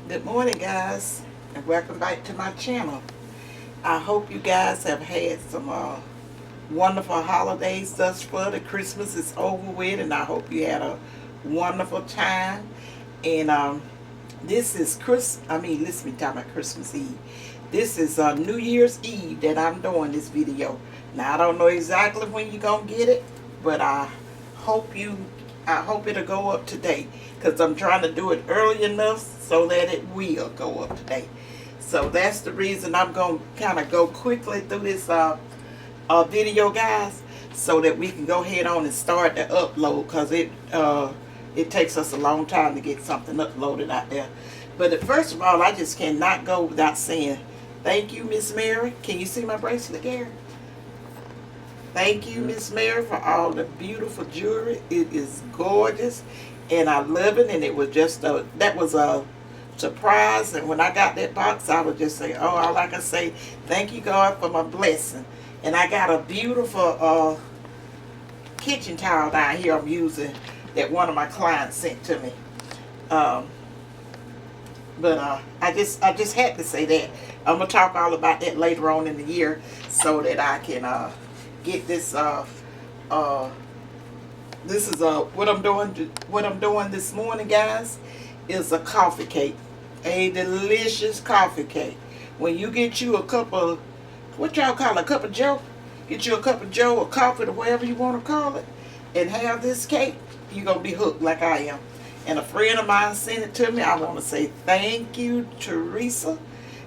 Good morning, guys, and welcome back to my channel. I hope you guys have had some wonderful holidays thus far. The Christmas is over with, and I hope you had a wonderful time. And this is let's be talking about Christmas Eve. This is New Year's Eve that I'm doing this video. Now I don't know exactly when you're gonna get it, but hope you, I hope it'll go up today, because I'm trying to do it early enough so that it will go up today. So that's the reason I'm going to kind of go quickly through this video, guys, so that we can go ahead on and start the upload, because it takes us a long time to get something uploaded out there. But first of all, I just cannot go without saying thank you, Miss Mary. Can you see my bracelet, Gary? Thank you, Miss Mary, for all the beautiful jewelry. It is gorgeous, and I love it. And it was just that was a surprise. And when I got that box, I would just say, "Oh, all I can say, thank you, God, for my blessing." And I got a beautiful kitchen towel down here I'm using that one of my clients sent to me. But I just had to say that. I'm gonna talk all about that later on in the year, so that I can get this this is what I'm doing this morning, guys, is a coffee cake, a delicious coffee cake. When you get you a cup of, what y'all call it, a cup of joe, get you a cup of joe or coffee or whatever you want to call it, and have this cake, you're gonna be hooked like I am. And a friend of mine sent it to me. I want to say thank you, Teresa,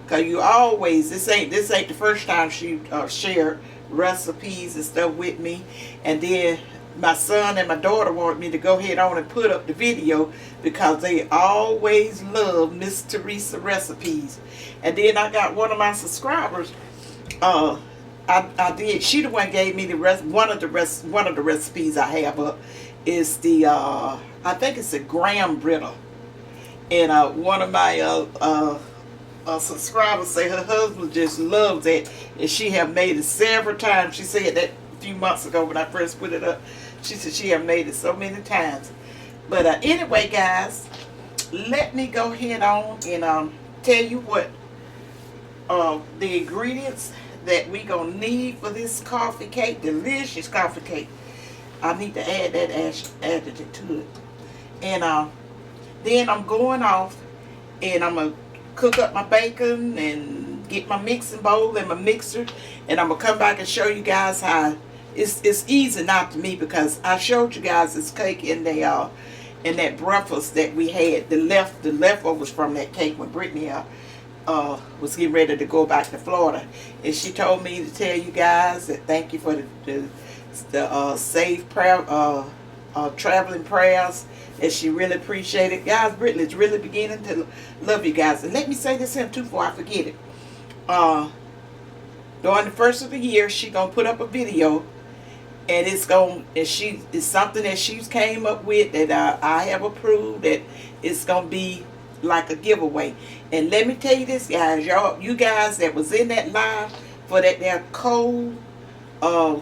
because you always, this ain't the first time she shared recipes and stuff with me. And then my son and my daughter wanted me to go ahead on and put up the video, because they always love Miss Teresa recipes. And then I got one of my subscribers, I did, she the one gave me the one of the recipes I have up is the I think it's a graham brittle. And one of my subscribers say her husband just loves it, and she have made it several times. She said that a few months ago when I first put it up. She said she have made it so many times. But anyway, guys, let me go ahead on and tell you what the ingredients that we gonna need for this coffee cake, delicious coffee cake. I need to add that additive to it. And then I'm going off, and I'm gonna cook up my bacon and get my mixing bowl and my mixer, and I'm gonna come back and show you guys how it's easy not to me, because I showed you guys this cake in the in that breakfast that we had, the leftovers from that cake when Brittany was getting ready to go back to Florida, and she told me to tell you guys that thank you for the safe prayer traveling prayers, and she really appreciated it. Guys, Brittany is really beginning to love you guys. And let me say this here too before I forget it. During the first of the year, she gonna put up a video, and it's something that she's came up with that I have approved, that it's gonna be like a giveaway. And let me tell you this, guys, you guys that was in that live for that cold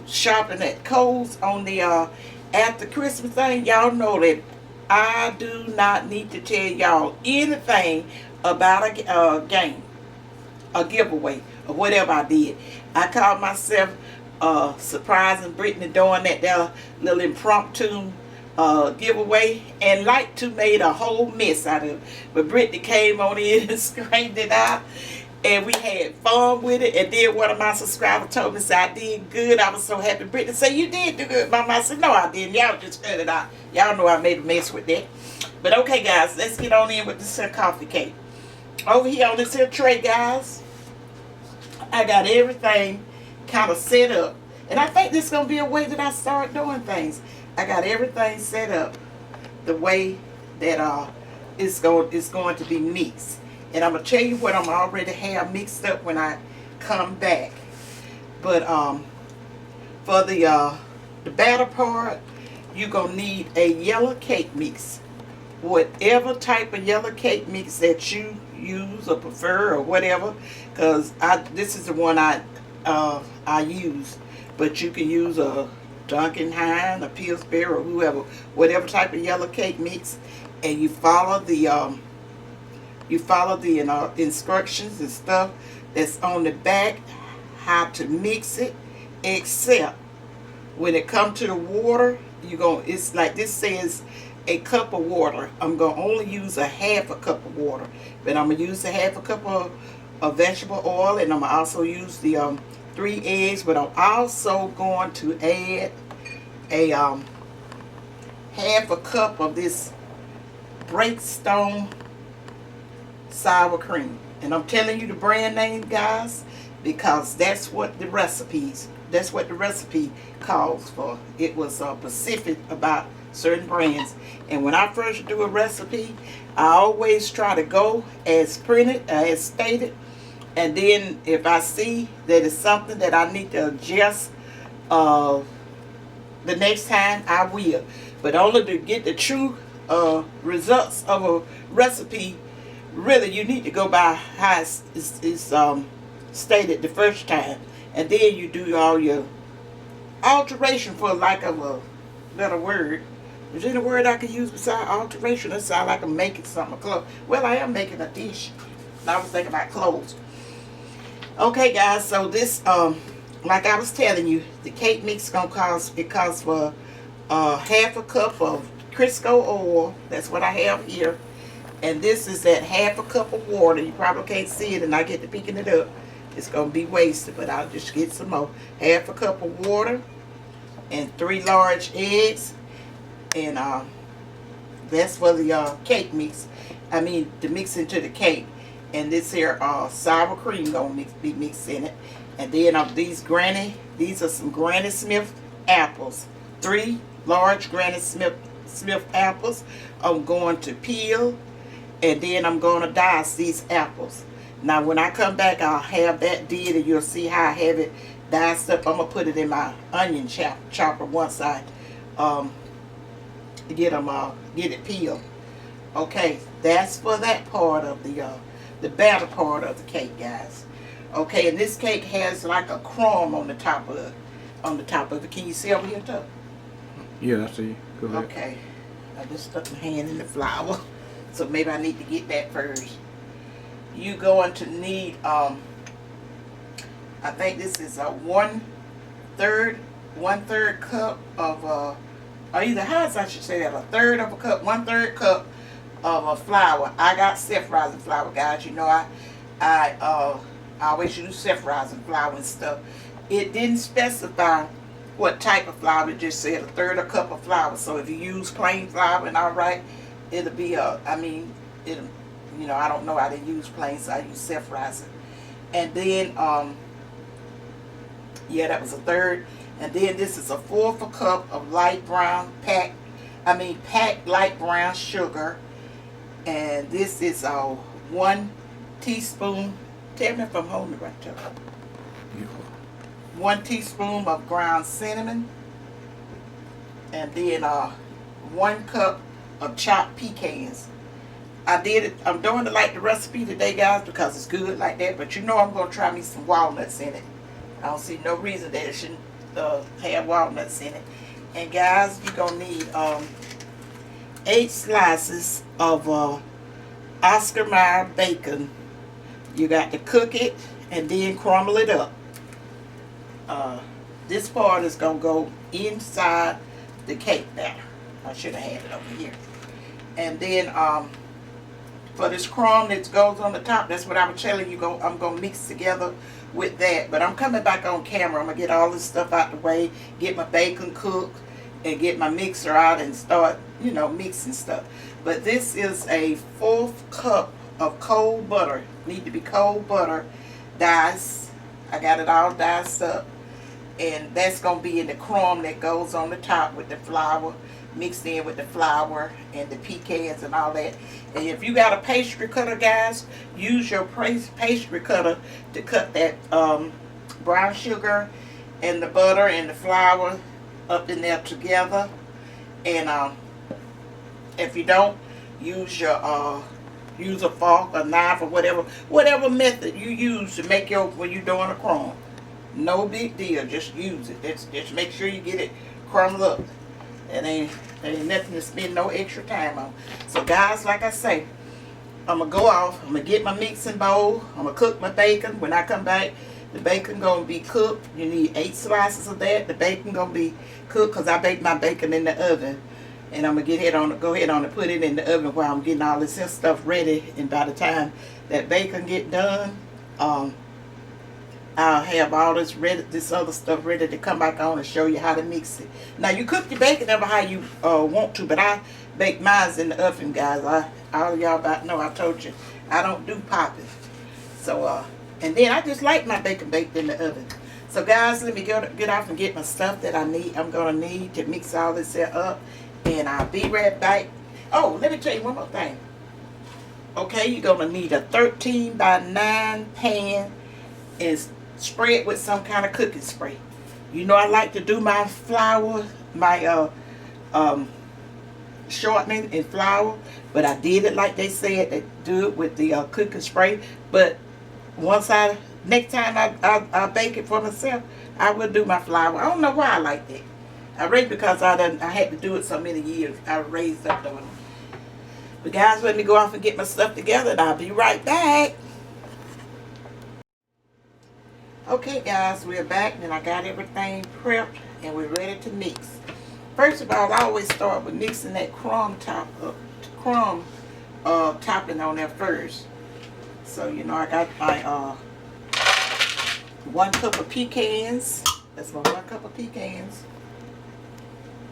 shopping at Kohl's on the after Christmas thing, y'all know that I do not need to tell y'all anything about a game, a giveaway, or whatever I did. I called myself surprising Brittany doing that little impromptu giveaway, and like to made a whole mess out of it. But Brittany came on in and straightened it out, and we had fun with it. And then one of my subscribers told me, said I did good. I was so happy. Brittany said, "You did do good, Mama." I said, "No, I didn't. Y'all just cut it out. Y'all know I made a mess with that." But okay, guys, let's get on in with this here coffee cake. Over here on this here tray, guys, I got everything kind of set up. And I think this is going to be a way that I start doing things. I got everything set up the way that it's going to be mixed. And I'm going to tell you what I'm already have mixed up when I come back. But for the batter part, you're going to need a yellow cake mix. Whatever type of yellow cake mix that you use or prefer or whatever. Because this is the one I use. But you can use a Duncan Hine, a Pillsbury, or whoever. Whatever type of yellow cake mix. And you follow the You follow the instructions and stuff that's on the back, how to mix it, except when it comes to the water, it's like this says a cup of water. I'm going to only use a half a cup of water, but I'm going to use a half a cup of vegetable oil, and I'm going to also use the 3 eggs, but I'm also going to add a half a cup of this Breakstone sour cream. And I'm telling you the brand name, guys, because that's what the recipe calls for. It was specific about certain brands. And when I first do a recipe, I always try to go as printed, as stated. And then if I see that it's something that I need to adjust the next time, I will. But only to get the true results of a recipe, really you need to go by how it's stated the first time, and then you do all your alteration, for lack of a better word. Is there a word I can use besides alteration? That sounds like I'm making something clothes. Well, I am making a dish. I was thinking about clothes. Okay, guys, so this like I was telling you, the cake mix gonna cost, it costs for half a cup of Crisco oil. That's what I have here. And this is at half a cup of water. You probably can't see it, and I get to picking it up. It's going to be wasted, but I'll just get some more. Half a cup of water and 3 large eggs. And that's for the cake mix. I mean, to mix into the cake. And this here sour cream going to be mixed in it. And then these are some Granny Smith apples. 3 large Granny Smith apples. I'm going to peel, and then I'm going to dice these apples. Now when I come back, I'll have that did, and you'll see how I have it diced up. I'm going to put it in my onion chopper once I get it peeled. Okay, that's for that part of the batter part of the cake, guys. Okay, and this cake has like a crumb on the top of it. Can you see over here, Tuck? Yeah, I see. Go ahead. Okay, I just stuck my hand in the flour, so maybe I need to get that first. You're going to need, I think this is a one-third cup of, or either how I should say that, a third of a cup, 1/3 cup of flour. I got self-rising flour, guys. You know, I always use self-rising flour and stuff. It didn't specify what type of flour. It just said a third of a cup of flour. So if you use plain flour and all right, it'll be you know, I don't know how to use plain, so I use self-rising. And then yeah, that was a third. And then this is a 1/4 cup of light brown packed light brown sugar. And this is 1 teaspoon. Tell me if I'm holding it right there. 1 teaspoon of ground cinnamon, and then 1 cup of chopped pecans. I'm doing it like the recipe today, guys, because it's good like that. But you know I'm gonna try me some walnuts in it. I don't see no reason that it shouldn't have walnuts in it. And guys, you're gonna need 8 slices of Oscar Mayer bacon. You got to cook it and then crumble it up. This part is going to go inside the cake batter. I should have had it over here. And then for this crumb that goes on the top, that's what I was telling you, I'm going to mix together with that. But I'm coming back on camera. I'm going to get all this stuff out the way, get my bacon cooked, and get my mixer out and start, you know, mixing stuff. But this is a 1/4 cup of cold butter. Need to be cold butter, diced. I got it all diced up. And that's going to be in the crumb that goes on the top with the flour, mixed in with the flour and the pecans and all that. And if you got a pastry cutter, guys, use your pastry cutter to cut that brown sugar and the butter and the flour up in there together. And if you don't, use your use a fork, a knife, or whatever method you use to make when you're doing a crumb. No big deal, just use it. Just make sure you get it crumbled up. It ain't nothing to spend no extra time on. So guys, like I say, I'm gonna go off. I'm gonna get my mixing bowl. I'm gonna cook my bacon. When I come back, the bacon gonna be cooked. You need 8 slices of that. The bacon gonna be cooked because I bake my bacon in the oven. And I'm gonna go ahead on and put it in the oven while I'm getting all this stuff ready. And by the time that bacon get done, I'll have all this other stuff ready to come back on and show you how to mix it. Now you cook your bacon ever how you want to, but I bake mine in the oven, guys. All of y'all about know I told you I don't do popping. So and then I just like my bacon baked in the oven. So guys, let me get off and get my stuff that I'm gonna need to mix all this here up, and I'll be right back. Oh, let me tell you one more thing. Okay, you're gonna need a 13 by 9 pan and spray it with some kind of cooking spray. You know I like to do my flour, my shortening and flour, but I did it like they said to do it with the cooking spray. But next time I bake it for myself, I will do my flour. I don't know why I like that. I read because I had to do it so many years. I raised up doing it. But guys, let me go off and get my stuff together, and I'll be right back. Okay guys, we're back and I got everything prepped and we're ready to mix. First of all, I always start with mixing that crumb topping on there first. So you know I got my 1 cup of pecans. That's my 1 cup of pecans.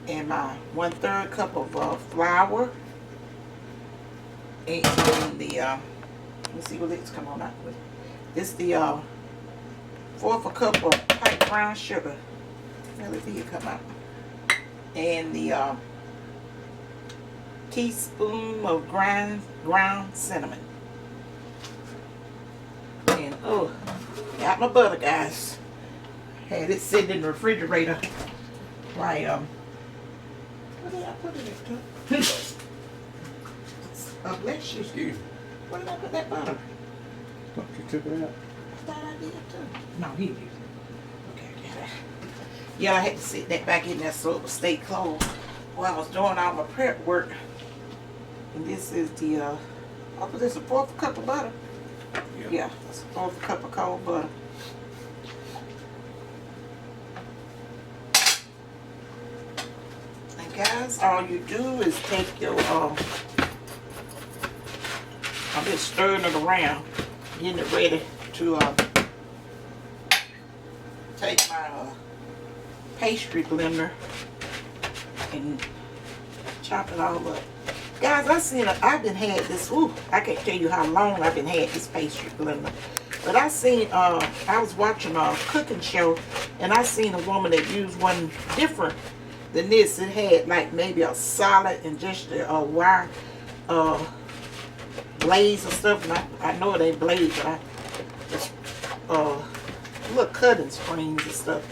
And my 1/3 cup of flour. And the let me see what it's come on out with. It's the 1/4 cup of white brown sugar. Now let it come out. And the teaspoon of ground cinnamon. And got my butter, guys. Had it sitting in the refrigerator. Why what did I put in it? Bless you. Excuse me. Where did I put that butter? Thought you took it out. I thought I did too. No, he did. Okay, I got it. Yeah, I had to sit that back in there so it would stay closed while I was doing all my prep work. And this is the, this is a 1/4 cup of butter. Yeah, that's a 1/4 cup of cold butter. And guys, all you do is take your, I'm just stirring it around, getting it ready to take my pastry blender and chop it all up. Guys, I've been had this, I can't tell you how long I've been had this pastry blender. But I seen, I was watching a cooking show and I seen a woman that used one different than this. It had like maybe a solid and just a wire blades and stuff. And I know it ain't blades, but just little cutting springs and stuff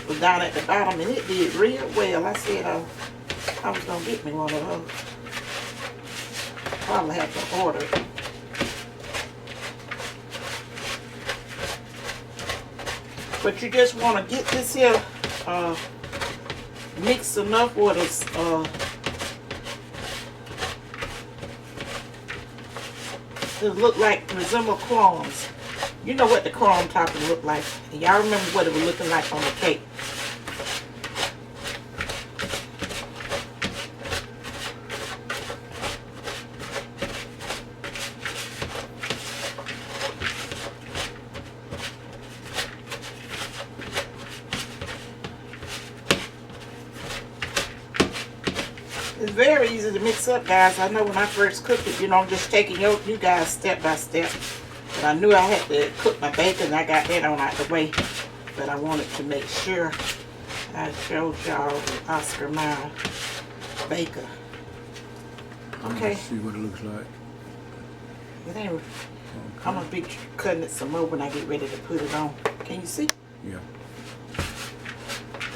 was down at the bottom, and it did real well. I said I was gonna get me one of those. Probably have to order it. But you just want to get this here mixed enough where it's it look like resemble crumbs. You know what the crumb topping look like. And y'all remember what it was looking like on the cake. It's very easy to mix up, guys. I know when I first cooked it, you know, I'm just taking you guys step by step. But I knew I had to cook my bacon. I got that on out the way. But I wanted to make sure I showed y'all the Oscar Mayer bacon. Okay. Let's see what it looks like. It ain't, okay. I'm going to be cutting it some more when I get ready to put it on. Can you see? Yeah.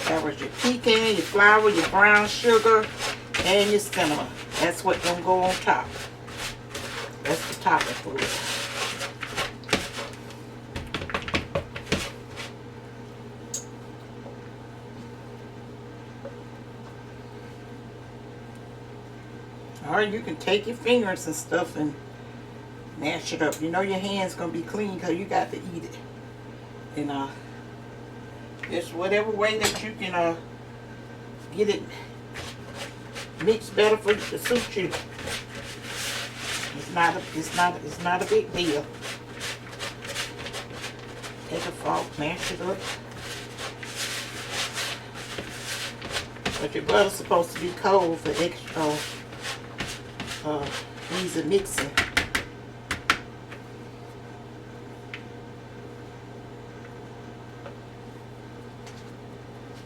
That was your pecan, your flour, your brown sugar, and your cinnamon. That's what's going to go on top. That's the topping for it. Or you can take your fingers and stuff and Mash it up. You know your hands gonna be clean because you got to eat it. And just whatever way that you can get it mixed better for to suit you. It's not a big deal. Take a fork, mash it up. But your butter's supposed to be cold for extra easy mixing.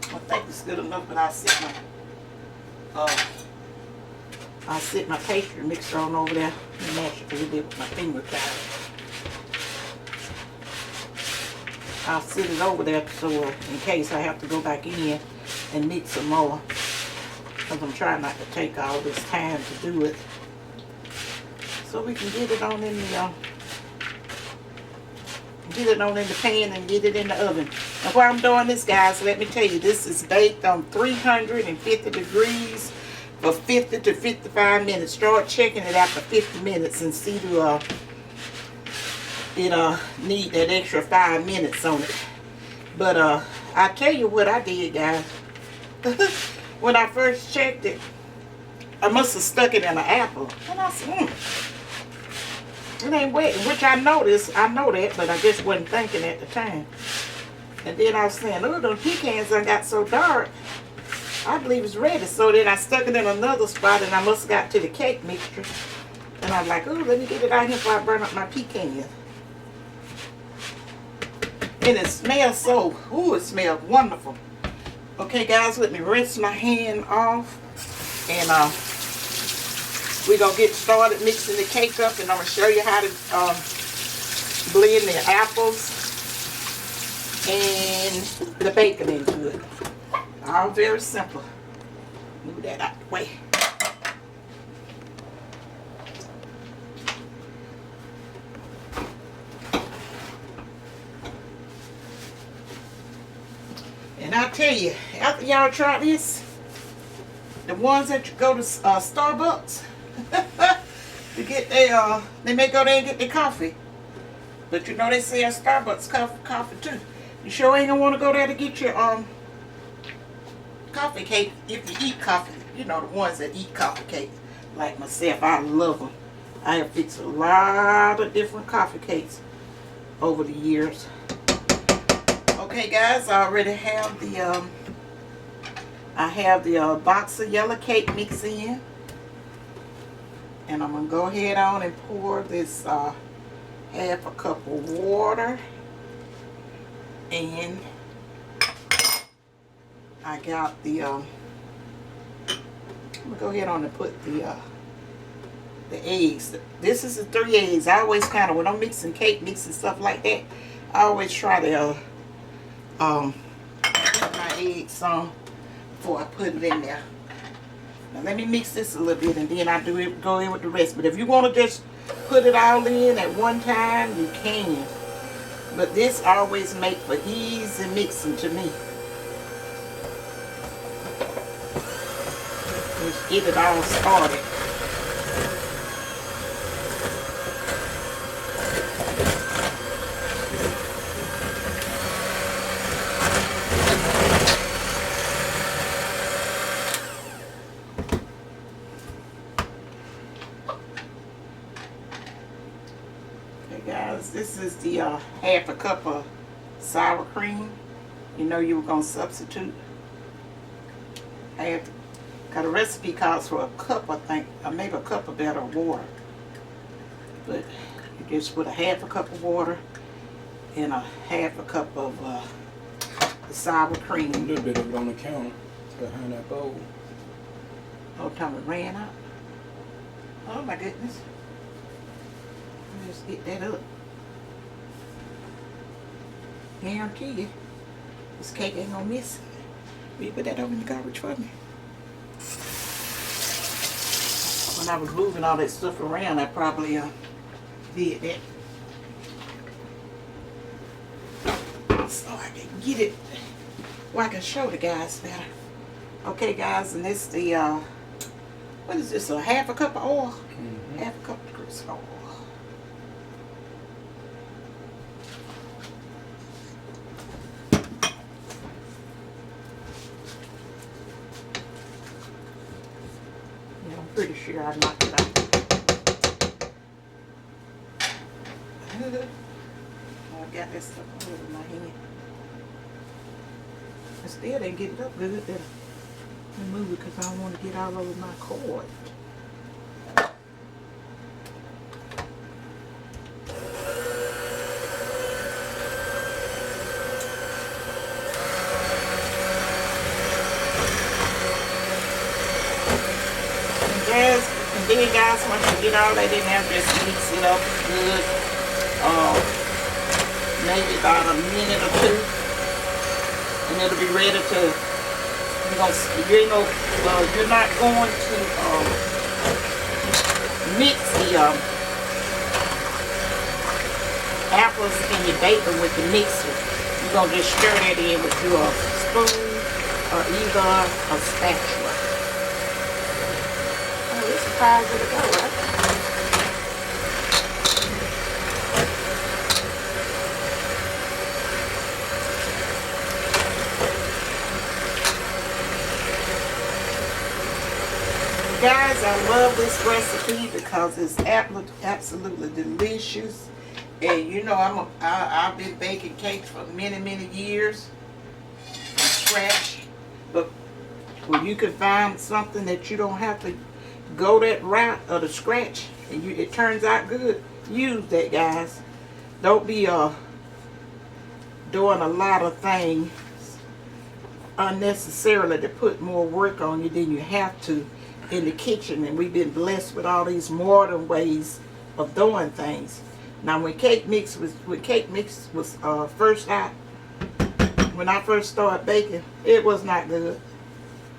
I think it's good enough, but I'll sit my pastry mixer on over there and mash it a little bit with my finger guide. I'll sit it over there so in case I have to go back in and mix some more, because I'm trying not to take all this time to do it, so we can get it on in the pan and get it in the oven. And while I'm doing this, guys, let me tell you, this is baked on 350 degrees for 50 to 55 minutes. Start checking it after 50 minutes and see do it need that extra 5 minutes on it. But I tell you what I did, guys. When I first checked it, I must have stuck it in an apple. And I said, it ain't wet, which I noticed. I know that, but I just wasn't thinking at the time. And then I was saying, oh, those pecans done got so dark. I believe it's ready. So then I stuck it in another spot, and I must have got to the cake mixture. And I'm like, oh, let me get it out here before I burn up my pecans. And it smells so, ooh, it smells wonderful. Okay, guys, let me rinse my hand off. And we're going to get started mixing the cake up. And I'm going to show you how to blend the apples and the bacon into it. All very simple. Move that out the way. And I tell you, after y'all try this, the ones that you go to Starbucks to get their, they may go there and get their coffee. But you know they sell Starbucks coffee too. You sure ain't gonna want to go there to get your coffee cake if you eat coffee. You know, the ones that eat coffee cakes. Like myself, I love them. I have fixed a lot of different coffee cakes over the years. Okay, guys, I already have the box of yellow cake mix in, and I'm gonna go ahead on and pour this half a cup of water, and I got the I'm gonna go ahead on and put the eggs. This is the 3 eggs. I always kind of, when I'm mixing cake mix and stuff like that, I always try to put my eggs on before I put it in there. Now let me mix this a little bit, and then I go in with the rest. But if you want to just put it all in at one time, you can. But this always makes for easy mixing to me. Let's get it all started. This is the half a cup of sour cream. You know you were going to substitute. Got a recipe calls for a cup, I think, or maybe a cup of better water. But you just put a half a cup of water and a half a cup of the sour cream. A little bit of it on the counter behind that bowl. Oh, time it ran out. Oh my goodness. Let's get that up. Guarantee you, this cake ain't gonna miss. Will you put that over in the garbage for me? When I was moving all that stuff around, I probably did that. So I can get it, well, I can show the guys better. Okay, guys, and this the, what is this, a half a cup of oil? Mm-hmm. Half a cup of grease oil. pretty sure I knocked it out. I got that stuff all over my hand. I still didn't get it up good, did I? Let me move it because I don't want to get all over my cord. And then guys, once you get all that in there, just mix it up good. Maybe about a minute or two, and it'll be ready to. You're not going to mix the apples in your bacon with the mixer. You're gonna just stir that in with your spoon or either a spatula. This is how it'll go, right? Guys, I love this recipe because it's absolutely delicious. And you know, I've been baking cakes for many years from scratch. But when you can find something that you don't have to go that route of the scratch and it turns out good, use that, guys. Don't be doing a lot of things unnecessarily to put more work on you than you have to in the kitchen. And we've been blessed with all these modern ways of doing things. Now when cake mix was first out, when I first started baking, it was not good.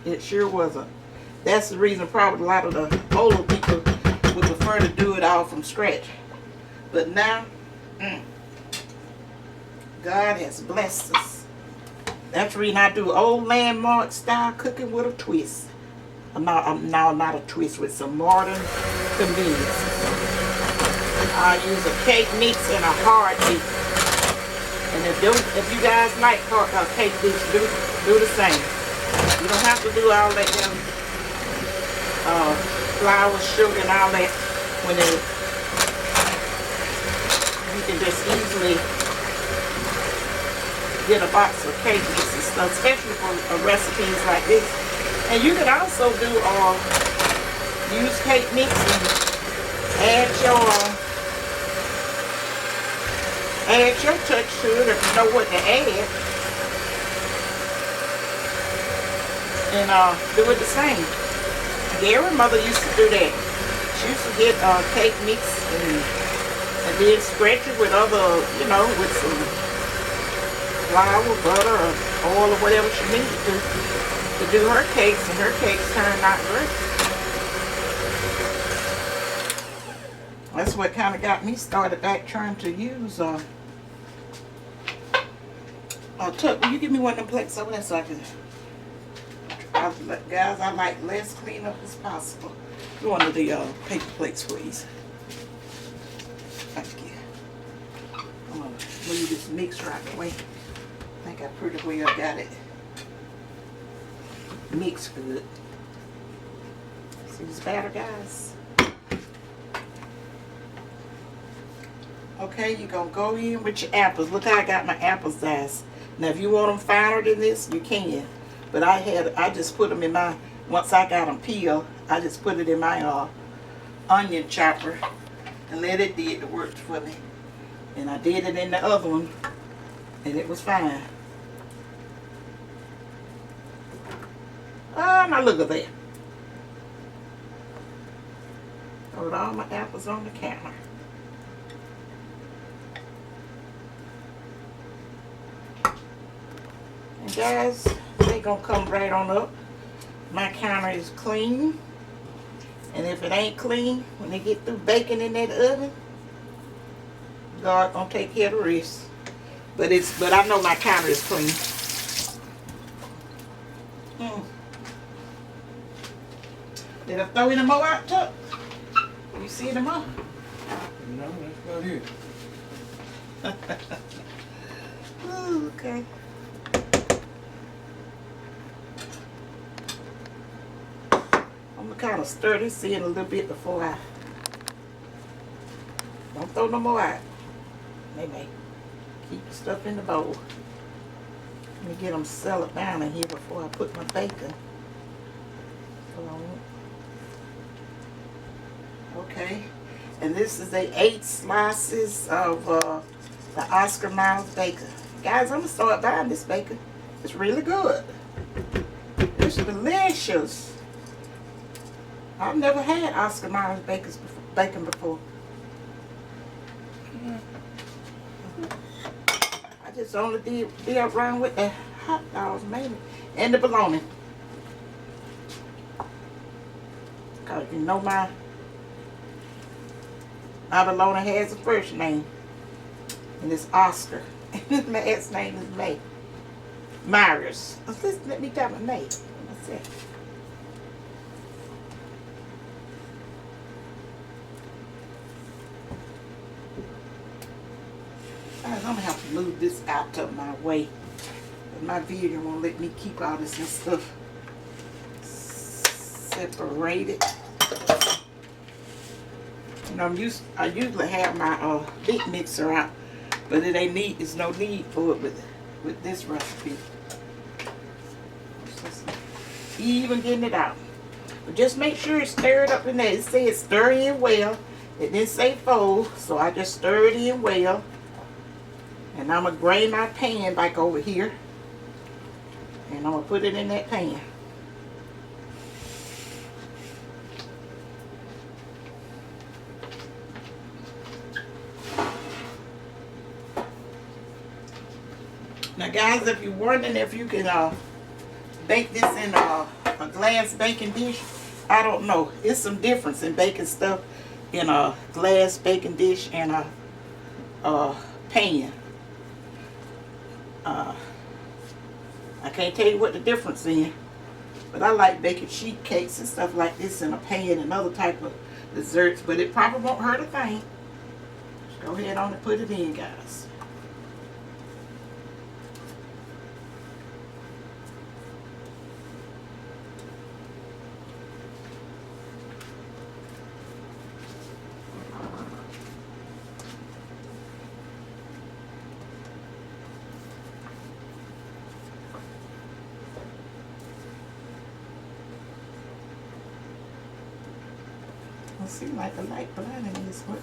It sure wasn't. That's the reason probably a lot of the older people would prefer to do it all from scratch. But now, God has blessed us. That's the reason I do old landmark style cooking with a twist. Not a twist, with some modern convenience. I use a cake mix and a hard mix. And if you guys like cake mix, do the same. You don't have to do all that flour, sugar, and all that. When you can just easily get a box of cake mix and stuff, especially for recipes like this. And you can also do use cake mix and add your touch to it if you know what to add, and do it the same. Gary's mother used to do that. She used to get cake mix and then scratch it with other, with some flour, butter, or oil, or whatever she needed to do her cakes, and her cakes turned out great. That's what kind of got me started back trying to use Tuck, will you give me one of them plates over there so I can, guys, I like less cleanup as possible. One of the paper plates, please. Thank you. I'm going to move this mixer out the way. I think I pretty well got it mixed good. See this batter, guys? Okay, you're going to go in with your apples. Look how I got my apples, guys. Now, if you want them finer than this, you can. But I just put them in my, once I got them peeled, I just put it in my onion chopper and let it do the work for me. And I did it in the other one, and it was fine. Oh, now look at that. Put all my apples on the counter. And guys, they gonna come right on up. My counter is clean. And if it ain't clean, when they get through baking in that oven, God gonna take care of the rest. But I know my counter is clean. Did I throw any more out, Tuck? You see them more? No, that's about it. Ooh, okay. I'm gonna kind of gonna stir this in a little bit before I don't throw no more out. Maybe keep the stuff in the bowl. Let me get them settled down in here before I put my bacon. Okay, and this is the 8 slices of the Oscar Miles bacon. Guys, I'm gonna start buying this bacon. It's really good. It's delicious. I've never had Oscar Miles bacon before. I just only did around with the hot dogs maybe and the bologna. Cause you know my bologna has a first name, and it's Oscar. And my ex name is May. Myers. Let me tell my name. That's it. I'm gonna have to move this out of my way. My video won't let me keep all this and stuff separated. And I usually have my big mixer out, but it ain't need. There's no need for it with this recipe. Even getting it out, but just make sure it's stirred up in there. It says stir in well. It didn't say fold, so I just stirred in well. And I'm gonna drain my pan back over here, and I'm gonna put it in that pan. Now guys, if you're wondering if you can bake this in a glass baking dish, I don't know. It's some difference in baking stuff in a glass baking dish and a pan. I can't tell you what the difference is, but I like baking sheet cakes and stuff like this in a pan and other type of desserts, but it probably won't hurt a thing. Just go ahead on and put it in, guys. It seems like the light blinding me this much.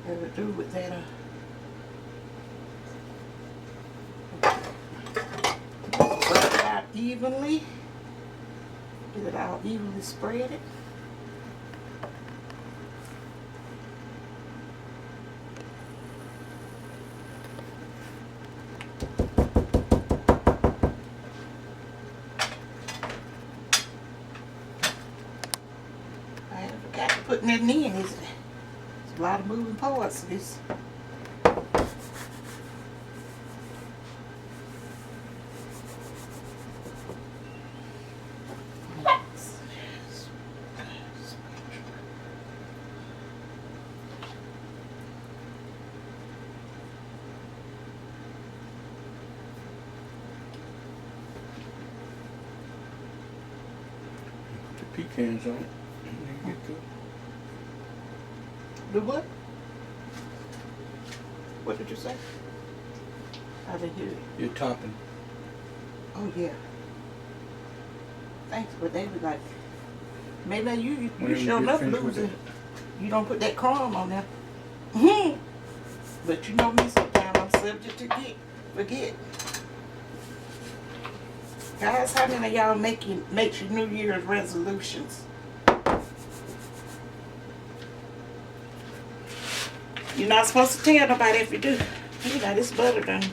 Have to do with that. Spread it out evenly. Get it all evenly spread it. Putting it in, there's a lot of moving parts to this. Put the pecans on it. And you get the Do what? What did you say? I didn't hear you. your topping. Oh yeah. Thanks, but they was like, maybe you Whenever you sure get enough finished with losing. You don't put that crumb on there. But you know me, sometimes I'm subject to forget. Guys, how many of y'all make your New Year's resolutions? You're not supposed to tell nobody if you do. You know, this butter done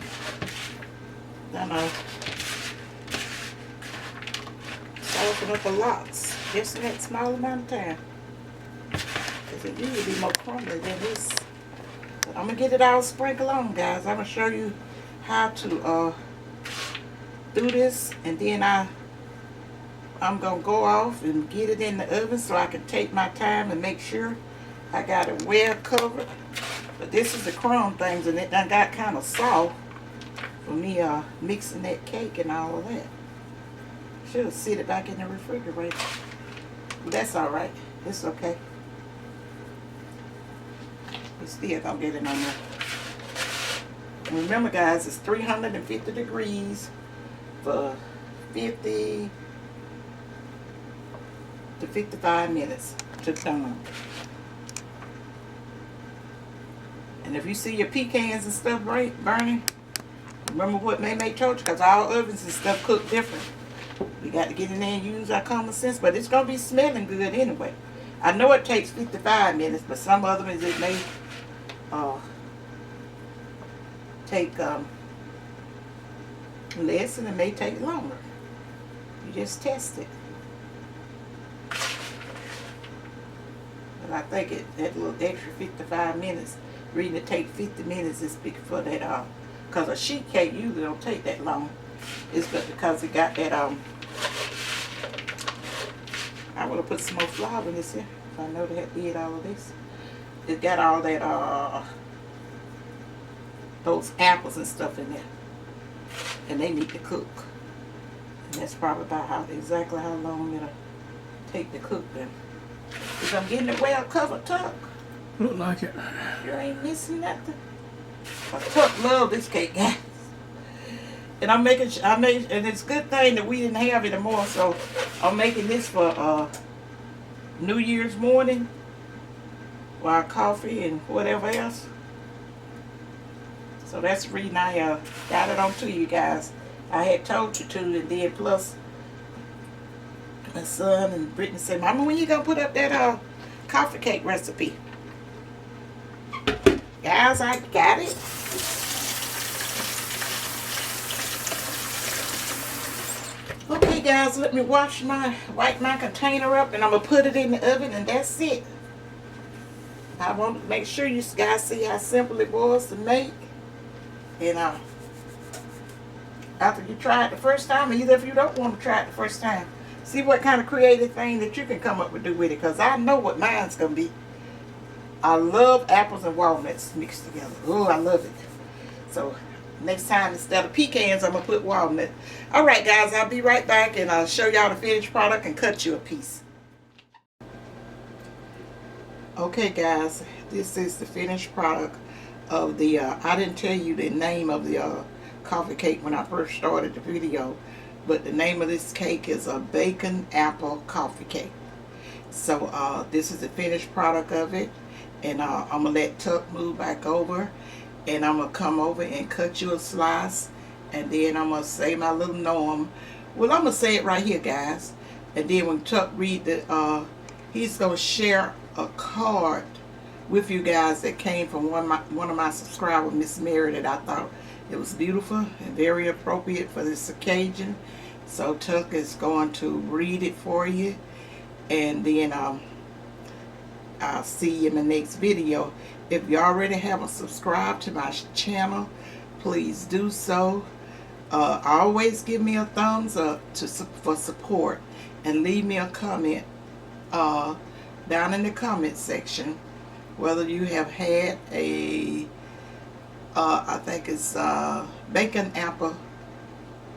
soften up a lot. Just in that small amount of time. Because it usually be more crumbly than this. But I'm going to get it all sprinkled on, guys. I'm going to show you how to do this. And then I'm going to go off and get it in the oven so I can take my time and make sure I got it well covered. But this is the crumb things, and it done got kind of soft for me mixing that cake and all of that. Should have sit it back in the refrigerator. But that's alright. It's okay. We still gonna get it on there. And remember guys, it's 350 degrees for 50 to 55 minutes to done. And if you see your pecans and stuff burning, remember what May told you, because our ovens and stuff cook different. We got to get in there and use our common sense, but it's going to be smelling good anyway. I know it takes 55 minutes, but some ovens it may take less, and it may take longer. You just test it. But I think that little extra 55 minutes, reading it take 50 minutes is for that, because a sheet cake usually don't take that long. It's but because it got that, I would have put some more flour in this here, if I know they had did all of this. It got all that, those apples and stuff in there. And they need to cook. And that's probably about exactly how long it'll take to cook them. Because I'm getting it well covered, Tuck. Look like it. You ain't missing nothing. Tuck love this cake, guys. And I'm making, and it's a good thing that we didn't have it anymore, so I'm making this for New Year's morning, while coffee and whatever else. So that's the reason I got it on to you guys. I had told you to, and then plus my son and Brittany said, Mama, when you gonna put up that coffee cake recipe? Guys, I got it. Okay guys, let me wipe my container up, and I'm gonna put it in the oven, and that's it. I want to make sure you guys see how simple it was to make. And after you try it the first time, either if you don't want to try it the first time, see what kind of creative thing that you can come up with do with it, because I know what mine's gonna be. I love apples and walnuts mixed together. Oh, I love it. So next time, instead of pecans, I'm gonna put walnut. All right guys, I'll be right back, and I'll show y'all the finished product and cut you a piece. Okay guys, this is the finished product of the I didn't tell you the name of the coffee cake when I first started the video, but the name of this cake is a bacon apple coffee cake. So this is the finished product of it, and I'm gonna let Tuck move back over, and I'm gonna come over and cut you a slice, and then I'm gonna say my little norm. Well, I'm gonna say it right here guys, and then when Tuck read the he's gonna share a card with you guys that came from one of my subscribers, Miss Mary, that I thought it was beautiful and very appropriate for this occasion. So Tuck is going to read it for you, and then I'll see you in the next video. If you already haven't subscribed to my channel, please do so. Always give me a thumbs up for support, and leave me a comment down in the comment section whether you have had a I think it's bacon apple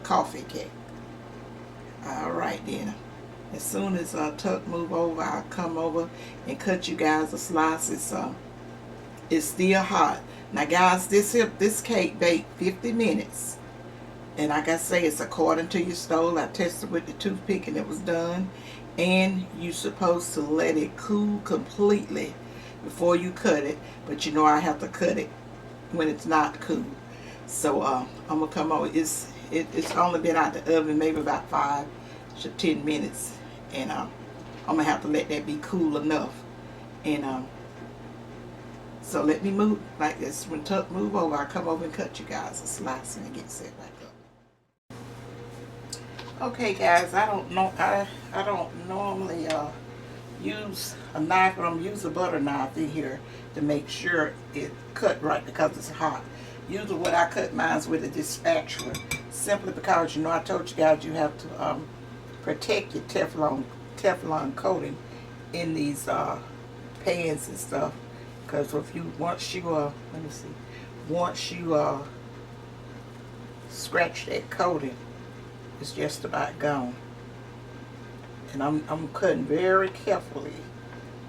coffee cake. Alright then, as soon as Tuck move over, I'll come over and cut you guys a slice. It's still hot. Now guys, this cake baked 50 minutes, and like I say, it's according to your stove. I tested with the toothpick and it was done. And you're supposed to let it cool completely before you cut it, but you know I have to cut it when it's not cool. So I'm gonna come over. It's only been out the oven maybe about 5 to 10 minutes, and I'm gonna have to let that be cool enough. And so let me move like this. When Tuck move over, I come over and cut you guys a slice and get set back up. Okay guys, I don't normally use a knife, but I'm using a butter knife in here to make sure it cut right because it's hot. Usually what I cut mine with is this spatula, simply because you know I told you guys you have to protect your Teflon coating in these pans and stuff, because if you once you scratch that coating, it's just about gone. And I'm cutting very carefully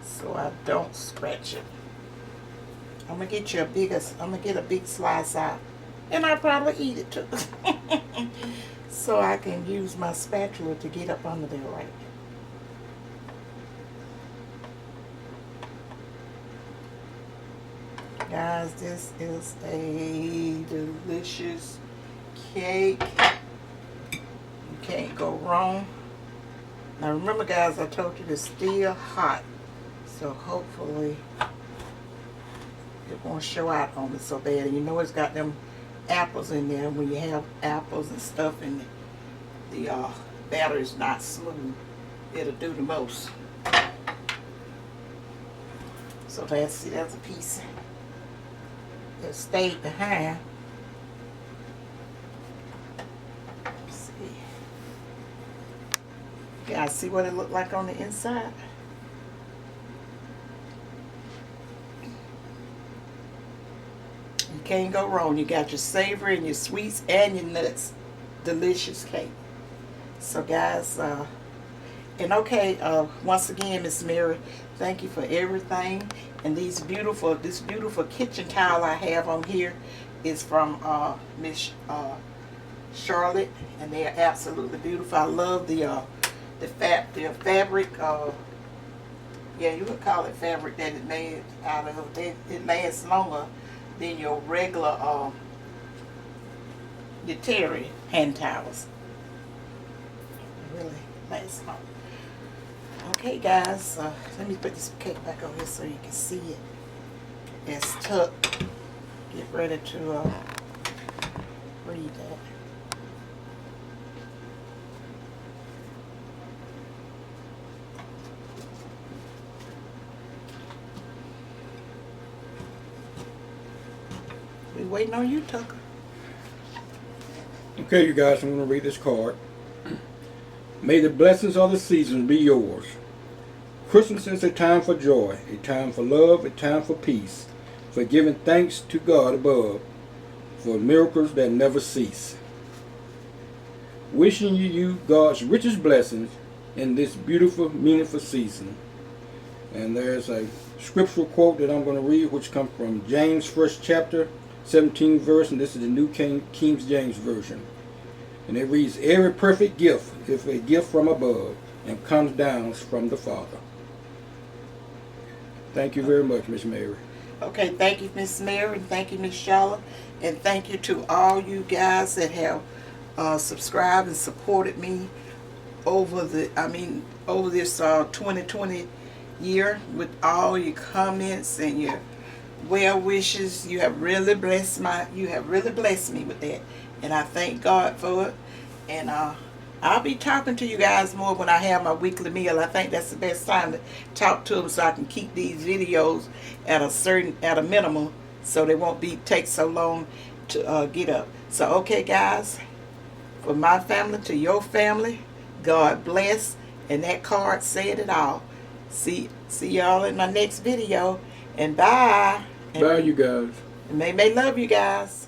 so I don't scratch it. I'm gonna get you I'm gonna get a big slice out, and I'll probably eat it too. So I can use my spatula to get up under there right. Guys, this is a delicious cake. You can't go wrong. Now remember guys, I told you it's still hot. So hopefully it won't show out on me so bad. And you know it's got them apples in there. When you have apples and stuff and the batter is not smooth, it'll do the most. So that's a piece that stayed behind. Let's see. You guys see what it looked like on the inside? You can't go wrong. You got your savory and your sweets and your nuts. Delicious cake. So guys, and okay, once again, Miss Mary, thank you for everything. And this beautiful kitchen towel I have on here is from Miss Charlotte, and they are absolutely beautiful. I love the fabric. Yeah, you would call it fabric that it made out of. It lasts longer than your regular your terry hand towels. Really lasts long. Okay guys, let me put this cake back over here so you can see it. It's tucked. Get ready to read that. We waiting on you, Tucker. Okay, you guys, I'm going to read this card. May the blessings of the season be yours. Christmas is a time for joy, a time for love, a time for peace, for giving thanks to God above, for miracles that never cease. Wishing you God's richest blessings in this beautiful, meaningful season. And there's a scriptural quote that I'm going to read, which comes from James 1st chapter, 17th verse, and this is the New King James Version. And it reads, every perfect gift is a gift from above and comes down from the Father. Thank you very much, Miss Mary. Okay, thank you, Miss Mary, and thank you, Miss Charlotte, and thank you to all you guys that have subscribed and supported me over this 2020 year with all your comments and your well wishes. You have really blessed me with that, and I thank God for it. And I'll be talking to you guys more when I have my weekly meal. I think that's the best time to talk to them so I can keep these videos at a minimum, so they won't take so long to get up. So okay guys, from my family to your family, God bless, and that card said it all. See y'all in my next video, and bye. Bye, you guys. And may love you guys.